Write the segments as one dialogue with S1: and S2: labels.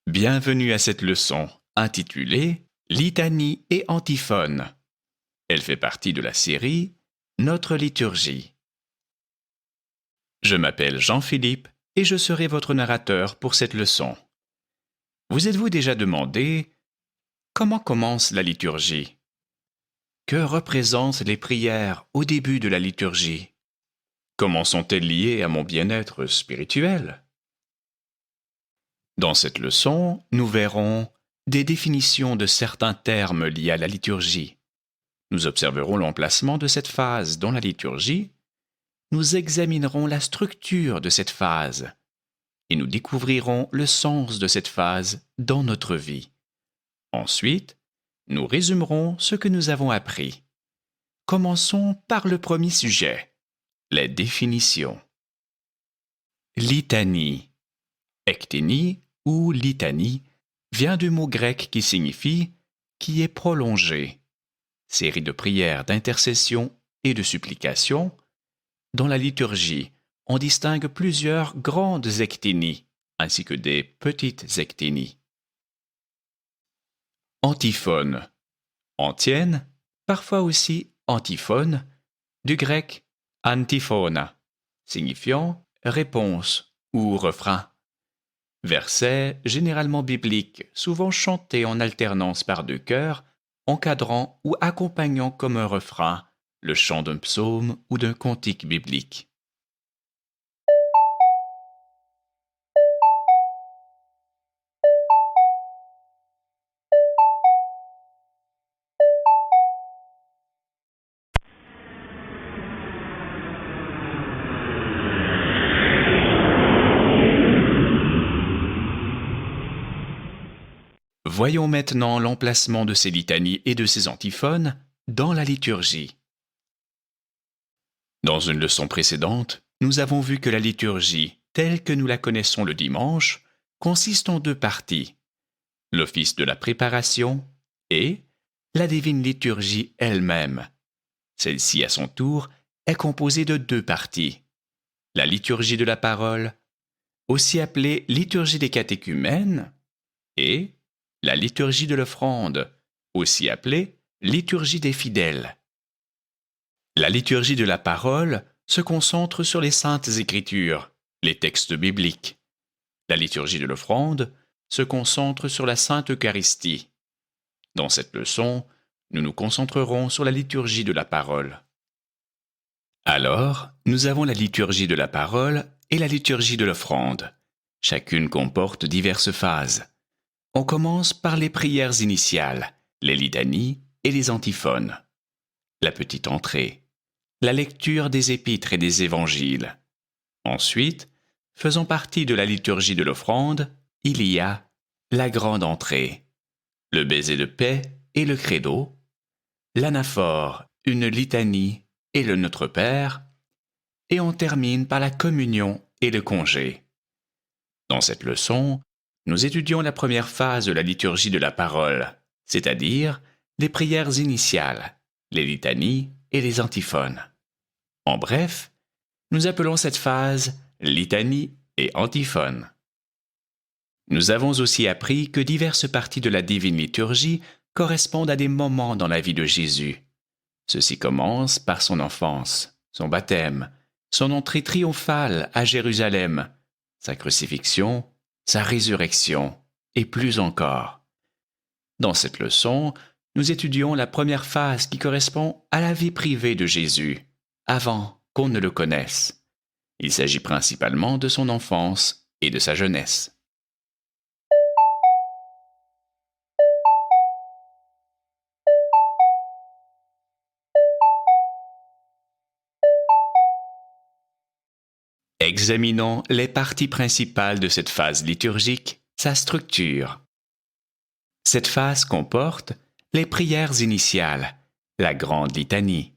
S1: Bienvenue à cette leçon intitulée Litanie et antiphone. Elle fait partie de la série Notre liturgie. Je m'appelle Jean-Philippe et je serai votre narrateur pour cette leçon. Vous êtes-vous déjà demandé comment commence la liturgie? Que représentent les prières au début de la liturgie? Comment sont-elles liées à mon bien-être spirituel? Dans cette leçon, nous verrons des définitions de certains termes liés à la liturgie. Nous observerons l'emplacement de cette phase dans la liturgie. Nous examinerons la structure de cette phase et nous découvrirons le sens de cette phase dans notre vie. Ensuite, nous résumerons ce que nous avons appris. Commençons par le premier sujet, les définitions. Litanie. Ecténie ou litanie vient du mot grec qui signifie « qui est prolongé », série de prières d'intercession et de supplication. Dans la liturgie, on distingue plusieurs grandes ecténies ainsi que des petites ecténies. Antiphone. Antienne, parfois aussi antiphone, du grec antiphona, signifiant réponse ou refrain. Versets généralement bibliques, souvent chantés en alternance par deux chœurs, encadrant ou accompagnant comme un refrain le chant d'un psaume ou d'un cantique biblique. Voyons maintenant l'emplacement de ces litanies et de ces antiphones dans la liturgie. Dans une leçon précédente, nous avons vu que la liturgie, telle que nous la connaissons le dimanche, consiste en deux parties, l'office de la préparation et la divine liturgie elle-même. Celle-ci, à son tour, est composée de deux parties, la liturgie de la parole, aussi appelée liturgie des catéchumènes, et la liturgie de l'offrande, aussi appelée liturgie des fidèles. La liturgie de la parole se concentre sur les saintes écritures, les textes bibliques. La liturgie de l'offrande se concentre sur la sainte Eucharistie. Dans cette leçon, nous nous concentrerons sur la liturgie de la parole. Alors, nous avons la liturgie de la parole et la liturgie de l'offrande. Chacune comporte diverses phases. On commence par les prières initiales, les litanies et les antiphones. La petite entrée, la lecture des épîtres et des évangiles. Ensuite, faisant partie de la liturgie de l'offrande, il y a la grande entrée, le baiser de paix et le credo, l'anaphore, une litanie et le Notre Père, et on termine par la communion et le congé. Dans cette leçon, nous étudions la première phase de la liturgie de la parole, c'est-à-dire les prières initiales, les litanies et les antiphones. En bref, nous appelons cette phase litanie et antiphone. Nous avons aussi appris que diverses parties de la divine liturgie correspondent à des moments dans la vie de Jésus. Ceci commence par son enfance, son baptême, son entrée triomphale à Jérusalem, sa crucifixion, sa résurrection, et plus encore. Dans cette leçon, nous étudions la première phase qui correspond à la vie privée de Jésus, avant qu'on ne le connaisse. Il s'agit principalement de son enfance et de sa jeunesse. Examinons les parties principales de cette phase liturgique, sa structure. Cette phase comporte les prières initiales, la grande litanie,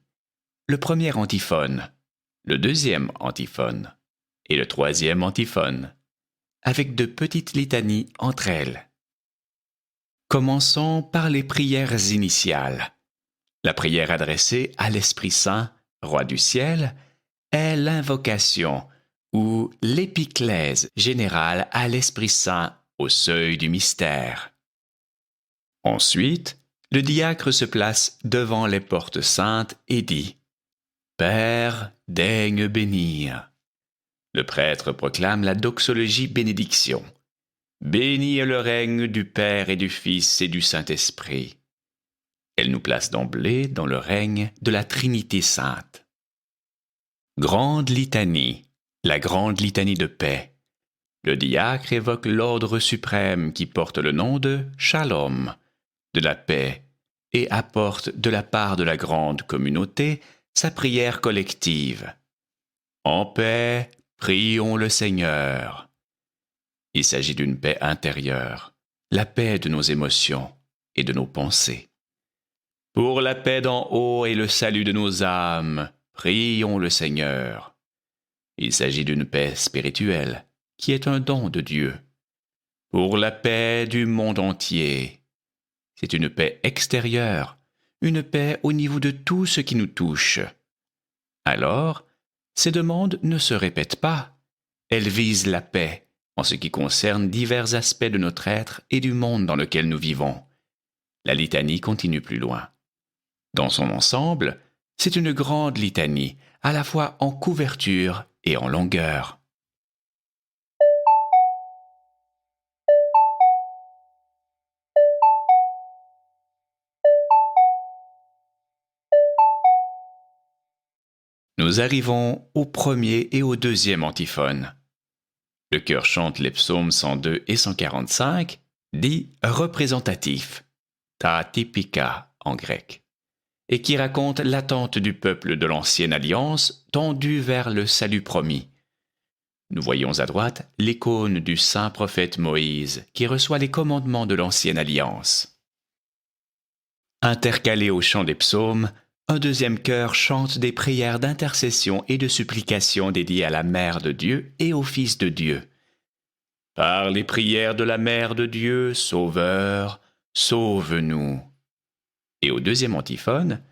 S1: le premier antiphone, le deuxième antiphone et le troisième antiphone, avec de petites litanies entre elles. Commençons par les prières initiales. La prière adressée à l'Esprit Saint, Roi du ciel, est l'invocation ou l'épiclèse générale à l'Esprit Saint, au seuil du mystère. Ensuite, le diacre se place devant les portes saintes et dit « Père, daigne bénir ». Le prêtre proclame la doxologie bénédiction. Béni est le règne du Père et du Fils et du Saint-Esprit. Elle nous place d'emblée dans le règne de la Trinité sainte. Grande litanie, la grande litanie de paix. Le diacre évoque l'ordre suprême qui porte le nom de Shalom, de la paix, et apporte de la part de la grande communauté sa prière collective. En paix, prions le Seigneur. Il s'agit d'une paix intérieure, la paix de nos émotions et de nos pensées. Pour la paix d'en haut et le salut de nos âmes, prions le Seigneur. Il s'agit d'une paix spirituelle, qui est un don de Dieu. Pour la paix du monde entier, c'est une paix extérieure, une paix au niveau de tout ce qui nous touche. Alors, ces demandes ne se répètent pas. Elles visent la paix en ce qui concerne divers aspects de notre être et du monde dans lequel nous vivons. La litanie continue plus loin. Dans son ensemble, c'est une grande litanie, à la fois en couverture et en longueur. Nous arrivons au premier et au deuxième antiphone. Le chœur chante les psaumes 102 et 145, dit représentatif, ta typika en grec, et qui raconte l'attente du peuple de l'ancienne alliance tendue vers le salut promis. Nous voyons à droite l'icône du saint prophète Moïse qui reçoit les commandements de l'ancienne alliance. Intercalé au chant des psaumes, un deuxième chœur chante des prières d'intercession et de supplication dédiées à la Mère de Dieu et au Fils de Dieu. Par les prières de la Mère de Dieu, Sauveur, sauve-nous. Et au deuxième antiphone,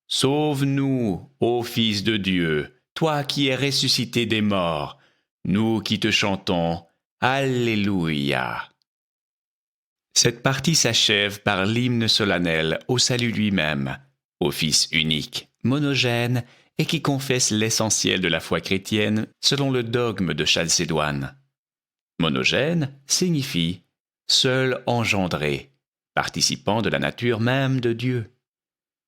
S1: sauve-nous, ô Fils de Dieu, toi qui es ressuscité des morts, nous qui te chantons, Alléluia. Cette partie s'achève par l'hymne solennel au salut lui-même, au Fils unique, monogène et qui confesse l'essentiel de la foi chrétienne selon le dogme de Chalcédoine. Monogène signifie seul engendré, participant de la nature même de Dieu.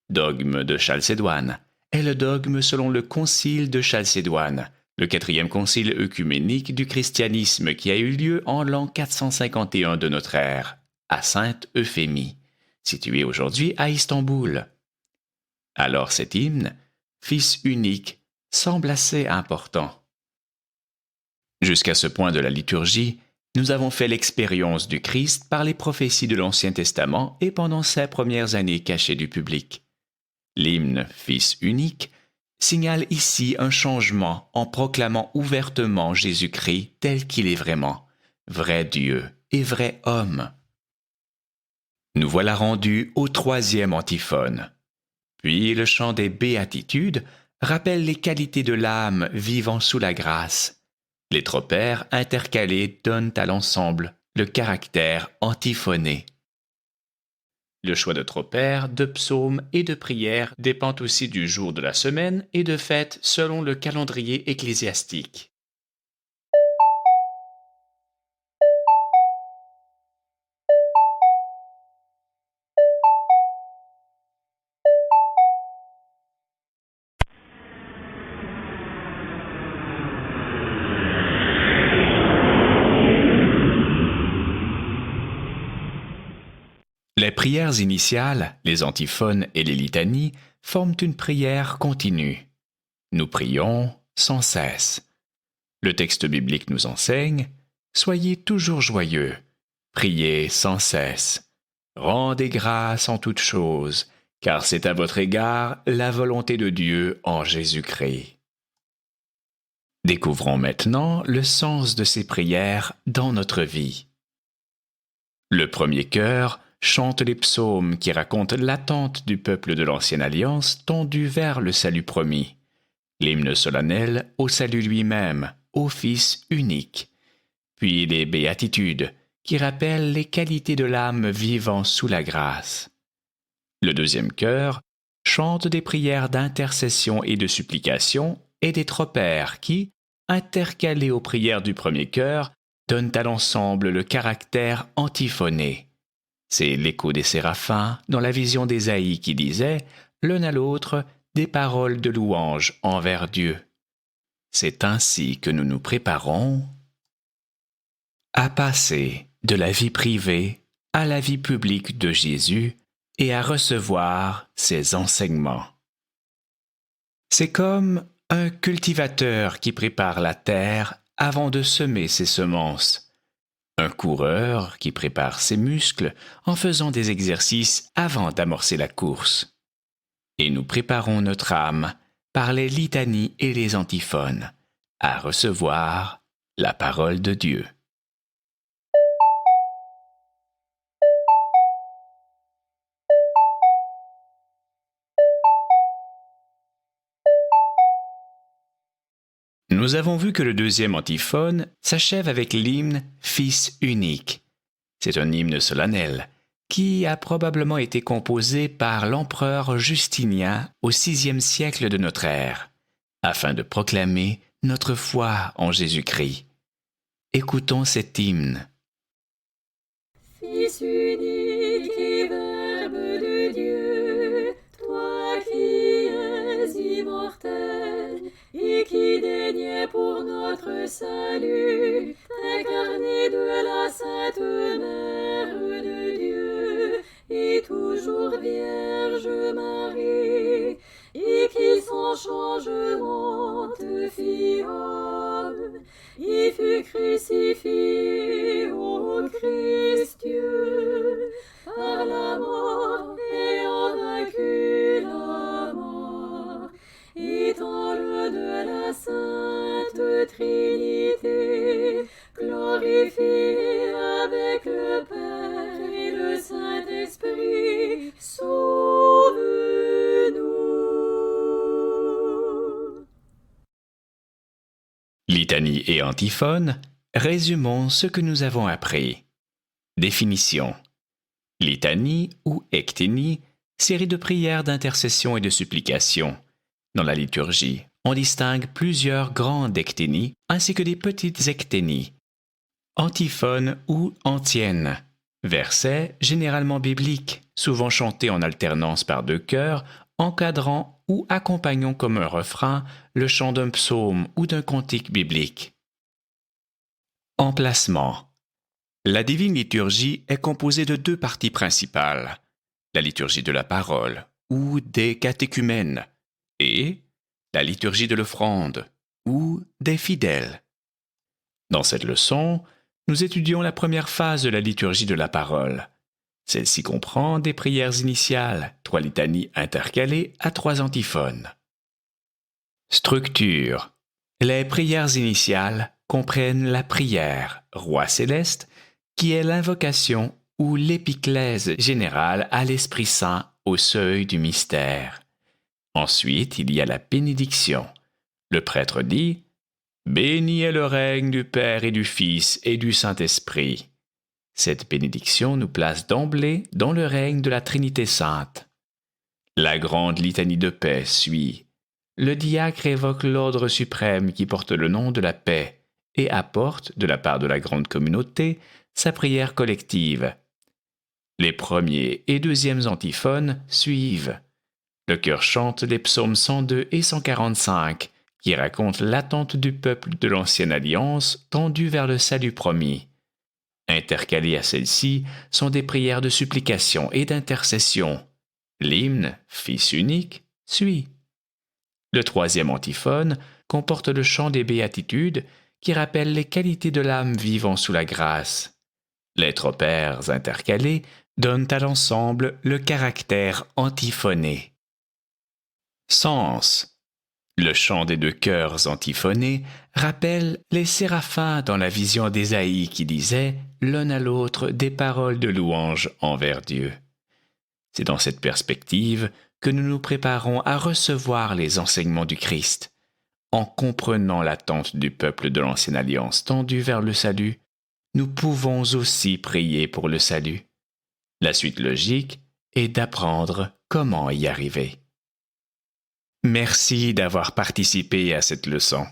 S1: Dogme de Chalcédoine est le dogme selon le concile de Chalcédoine, le 4e concile œcuménique du christianisme qui a eu lieu en l'an 451 de notre ère, à Sainte-Euphémie, située aujourd'hui à Istanbul. Alors cet hymne, Fils unique, semble assez important. Jusqu'à ce point de la liturgie, nous avons fait l'expérience du Christ par les prophéties de l'Ancien Testament et pendant ses premières années cachées du public. L'hymne Fils unique signale ici un changement en proclamant ouvertement Jésus-Christ tel qu'il est vraiment, vrai Dieu et vrai homme. Nous voilà rendus au 3e antiphone. Puis le chant des béatitudes rappelle les qualités de l'âme vivant sous la grâce. Les tropères intercalés donnent à l'ensemble le caractère antiphoné. Le choix de tropères, de psaumes et de prières dépend aussi du jour de la semaine et de fêtes selon le calendrier ecclésiastique. Les prières initiales, les antiphones et les litanies forment une prière continue. Nous prions sans cesse. Le texte biblique nous enseigne « Soyez toujours joyeux, priez sans cesse, rendez grâce en toutes choses, car c'est à votre égard la volonté de Dieu en Jésus-Christ. » Découvrons maintenant le sens de ces prières dans notre vie. Le premier chœur chante les psaumes qui racontent l'attente du peuple de l'Ancienne Alliance tendue vers le salut promis. L'hymne solennel au salut lui-même, au Fils unique. Puis les béatitudes qui rappelle les qualités de l'âme vivant sous la grâce. Le deuxième chœur chante des prières d'intercession et de supplication et des tropères qui, intercalés aux prières du premier chœur, donnent à l'ensemble le caractère antiphoné. C'est l'écho des séraphins dans la vision d'Ésaïe qui disait, l'un à l'autre, des paroles de louange envers Dieu. C'est ainsi que nous nous préparons à passer de la vie privée à la vie publique de Jésus et à recevoir ses enseignements. C'est comme un cultivateur qui prépare la terre avant de semer ses semences, un coureur qui prépare ses muscles en faisant des exercices avant d'amorcer la course. Et nous préparons notre âme par les litanies et les antiphones à recevoir la parole de Dieu. Nous avons vu que le deuxième antiphone s'achève avec l'hymne « Fils unique ». C'est un hymne solennel qui a probablement été composé par l'empereur Justinien au VIe siècle de notre ère, afin de proclamer notre foi en Jésus-Christ. Écoutons cet hymne.
S2: Fils unique et Verbe de Dieu, toi qui es immortel et qui daignais pour notre salut t'incarner de la Sainte Mère de Dieu et toujours Vierge Marie, et qui sans changement te fit homme, il fut crucifié au Christ Dieu, par la mort ayant vaincu la mort, étant-le de la Sainte Trinité, glorifié avec le Père et le Saint-Esprit, sauve-nous.
S1: Litanie et antiphone, résumons ce que nous avons appris. Définition. Litanie ou ecténie, série de prières d'intercession et de supplication. Dans la liturgie, on distingue plusieurs grandes ecténies ainsi que des petites ecténies. Antiphone ou antienne, versets généralement bibliques, souvent chantés en alternance par deux chœurs, encadrant ou accompagnant comme un refrain le chant d'un psaume ou d'un cantique biblique. Emplacement. La divine liturgie est composée de deux parties principales, la liturgie de la parole ou des catéchumènes et la liturgie de l'offrande ou des fidèles. Dans cette leçon, nous étudions la première phase de la liturgie de la parole. Celle-ci comprend des prières initiales, 3 litanies intercalées à 3 antiphones. Structure. Les prières initiales comprennent la prière « Roi céleste » qui est l'invocation ou l'épiclèse générale à l'Esprit Saint au seuil du mystère. Ensuite, il y a la bénédiction. Le prêtre dit « Béni est le règne du Père et du Fils et du Saint-Esprit ». Cette bénédiction nous place d'emblée dans le règne de la Trinité Sainte. La grande litanie de paix suit. Le diacre évoque l'ordre suprême qui porte le nom de la paix et apporte, de la part de la grande communauté, sa prière collective. Les premiers et deuxièmes antiphones suivent. Le chœur chante les psaumes 102 et 145, qui racontent l'attente du peuple de l'Ancienne Alliance tendue vers le salut promis. Intercalées à celle-ci sont des prières de supplication et d'intercession. L'hymne « Fils unique » suit. Le troisième antiphone comporte le chant des béatitudes qui rappelle les qualités de l'âme vivant sous la grâce. Les tropères intercalés donnent à l'ensemble le caractère antiphoné. Sens. Le chant des deux chœurs antiphonés rappelle les séraphins dans la vision d'Ésaïe qui disait l'un à l'autre des paroles de louange envers Dieu. C'est dans cette perspective que nous nous préparons à recevoir les enseignements du Christ. En comprenant l'attente du peuple de l'Ancienne Alliance tendue vers le salut, nous pouvons aussi prier pour le salut. La suite logique est d'apprendre comment y arriver. Merci d'avoir participé à cette leçon.